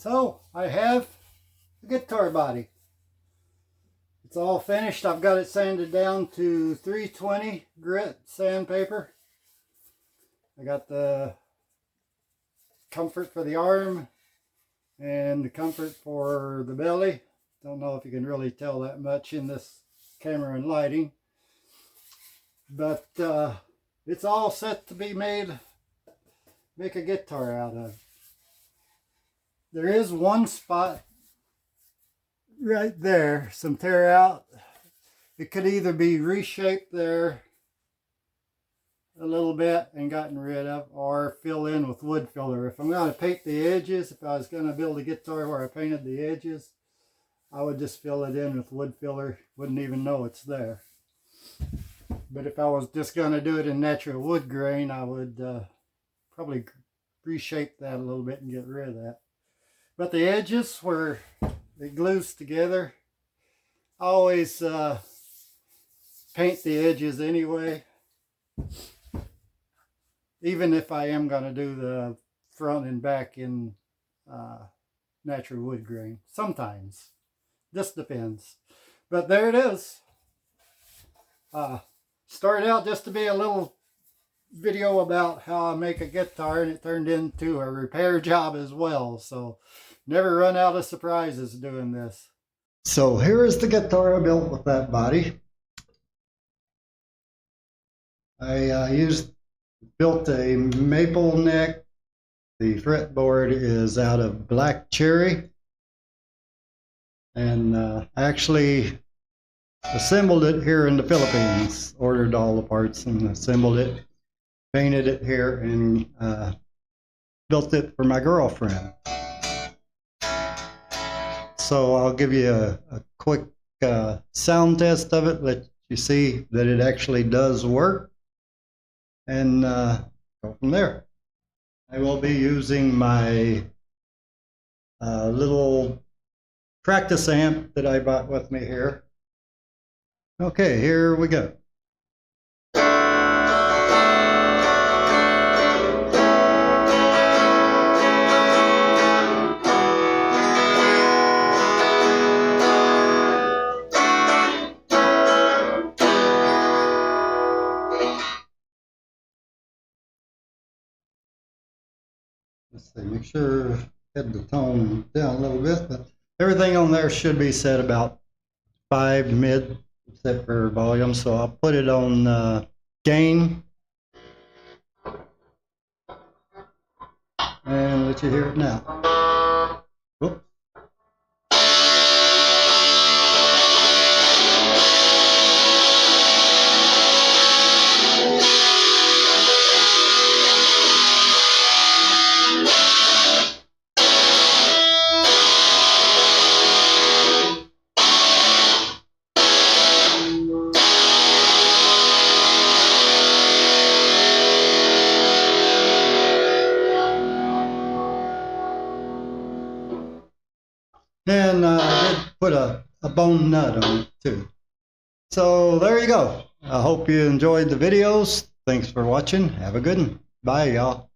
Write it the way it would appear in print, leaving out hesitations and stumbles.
So I have a guitar body. It's all finished. I've got it sanded down to 320 grit sandpaper. I got the comfort for the arm and the comfort for the belly. Don't know if you can really tell that much in this camera and lighting, but it's all set to be make a guitar out of. There is one spot right there, some tear out. It could either be reshaped there a little bit and gotten rid of, or fill in with wood filler. If I'm going to paint the edges, if I was going to build a guitar where I painted the edges, I would just fill it in with wood filler. Wouldn't even know it's there. But if I was just going to do it in natural wood grain, I would probably reshape that a little bit and get rid of that. But the edges where it glues together, I always paint the edges anyway. Even if I am going to do the front and back in natural wood grain. Sometimes. Just depends. But there it is. Started out just to be a little video about how I make a guitar, and it turned into a repair job as well. So never run out of surprises doing this. So here is the guitar I built with that body. I built a maple neck. The fretboard is out of black cherry, and actually assembled it here in the Philippines. Ordered all the parts and assembled it, painted it here, and built it for my girlfriend. So I'll give you a quick sound test of it, let you see that it actually does work, and go from there. I will be using my little practice amp that I bought with me here. Okay, here we go. Let's see, make sure head the tone down a little bit, but everything on there should be set about 5 mid, except for volume. So I'll put it on gain and let you hear it now. Whoop. And I did put a bone nut on it too. So there you go. I hope you enjoyed the videos. Thanks for watching. Have a good one. Bye, y'all.